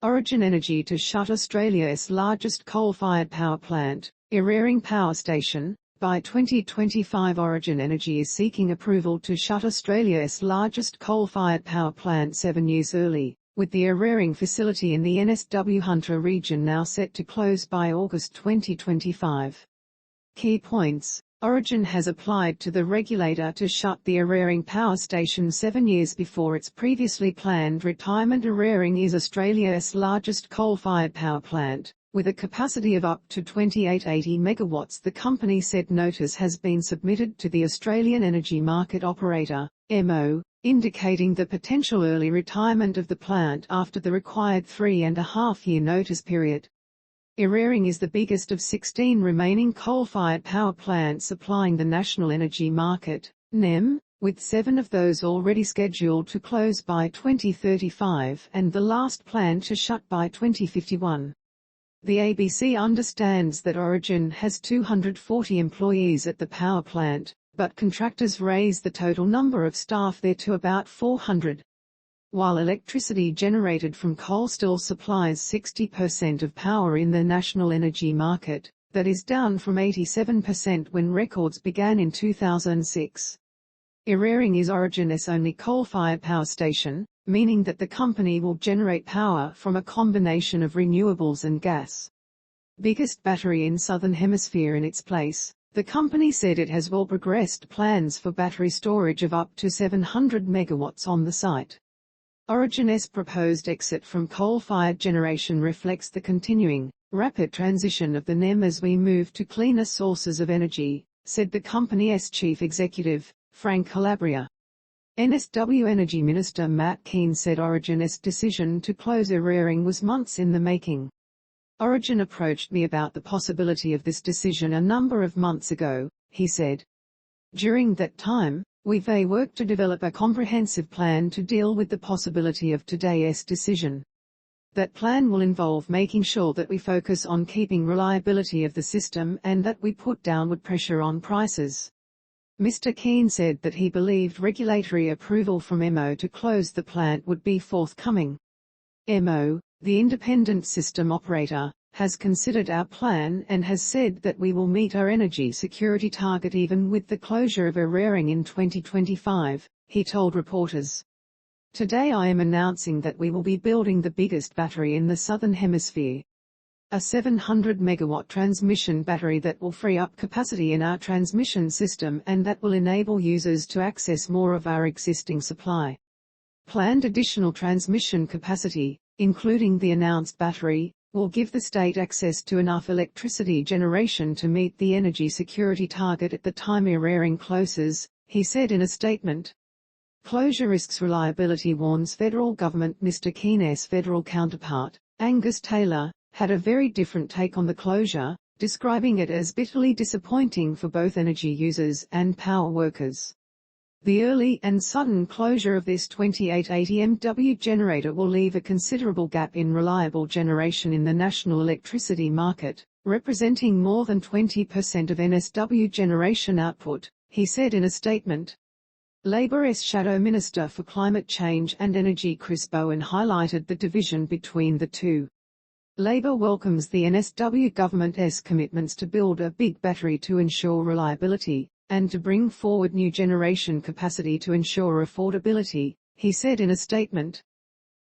Origin Energy to shut Australia's largest coal-fired power plant, Eraring Power Station. By 2025, Origin Energy is seeking approval to shut Australia's largest coal-fired power plant 7 years early, with the Eraring facility in the NSW Hunter region now set to close by August 2025. Key points. Origin has applied to the regulator to shut the Eraring Power Station 7 years before its previously planned retirement. Eraring is Australia's largest coal-fired power plant, with a capacity of up to 2880 megawatts. The company said notice has been submitted to the Australian Energy Market Operator, AEMO, indicating the potential early retirement of the plant after the required 3.5-year notice period. Eraring is the biggest of 16 remaining coal-fired power plants supplying the national energy market, NEM, with 7 of those already scheduled to close by 2035 and the last planned to shut by 2051. The ABC understands that Origin has 240 employees at the power plant, but contractors raise the total number of staff there to about 400. While electricity generated from coal still supplies 60% of power in the national energy market, that is down from 87% when records began in 2006. Eraring is Origin's only coal-fired power station, meaning that the company will generate power from a combination of renewables and gas. Biggest battery in Southern Hemisphere in its place, the company said it has well progressed plans for battery storage of up to 700 megawatts on the site. Origin's proposed exit from coal-fired generation reflects the continuing, rapid transition of the NEM as we move to cleaner sources of energy, said the company's chief executive, Frank Calabria. NSW Energy Minister Mr Kean said Origin's decision to close Eraring was months in the making. Origin approached me about the possibility of this decision a number of months ago, he said. During that time, we've worked to develop a comprehensive plan to deal with the possibility of today's decision. That plan will involve making sure that we focus on keeping reliability of the system and that we put downward pressure on prices. Mr Kean said that he believed regulatory approval from AEMO to close the plant would be forthcoming. AEMO, the independent system operator, has considered our plan and has said that we will meet our energy security target even with the closure of Eraring in 2025, he told reporters. Today I am announcing that we will be building the biggest battery in the Southern Hemisphere. A 700 megawatt transmission battery that will free up capacity in our transmission system and that will enable users to access more of our existing supply. Planned additional transmission capacity, including the announced battery, will give the state access to enough electricity generation to meet the energy security target at the time Eraring closes, he said in a statement. Closure risks reliability, warns federal government. Mr Kean's federal counterpart, Angus Taylor, had a very different take on the closure, describing it as bitterly disappointing for both energy users and power workers. The early and sudden closure of this 2880 MW generator will leave a considerable gap in reliable generation in the national electricity market, representing more than 20% of NSW generation output, he said in a statement. Labor's Shadow Minister for Climate Change and Energy Chris Bowen highlighted the division between the two. Labor welcomes the NSW Government's commitments to build a big battery to ensure reliability, and to bring forward new generation capacity to ensure affordability, he said in a statement.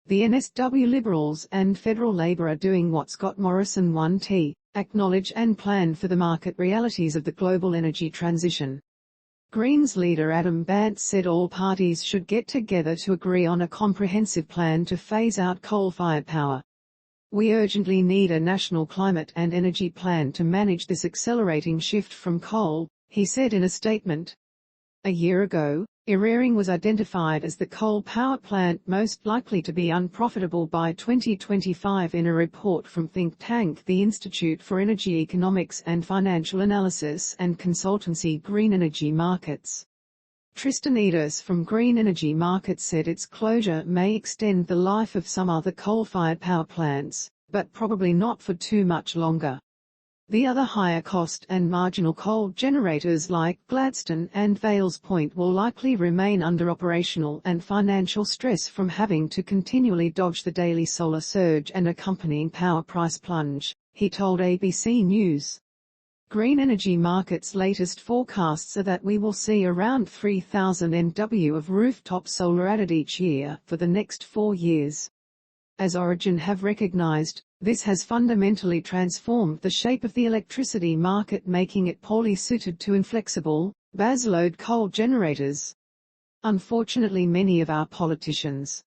The NSW Liberals and Federal Labor are doing what Scott Morrison 1T, acknowledge and plan for the market realities of the global energy transition. Greens leader Adam Bandt said all parties should get together to agree on a comprehensive plan to phase out coal-fired power. We urgently need a national climate and energy plan to manage this accelerating shift from coal, he said in a statement. A year ago, Eraring was identified as the coal power plant most likely to be unprofitable by 2025 in a report from think tank the Institute for Energy Economics and Financial Analysis and consultancy Green Energy Markets. Tristan Edis from Green Energy Markets said its closure may extend the life of some other coal-fired power plants, but probably not for too much longer. The other higher cost and marginal coal generators like Gladstone and Vales Point will likely remain under operational and financial stress from having to continually dodge the daily solar surge and accompanying power price plunge, he told ABC News. Green Energy Market's latest forecasts are that we will see around 3,000 MW of rooftop solar added each year for the next 4 years. As Origin have recognized, this has fundamentally transformed the shape of the electricity market, making it poorly suited to inflexible, baseload coal generators. Unfortunately, many of our politicians,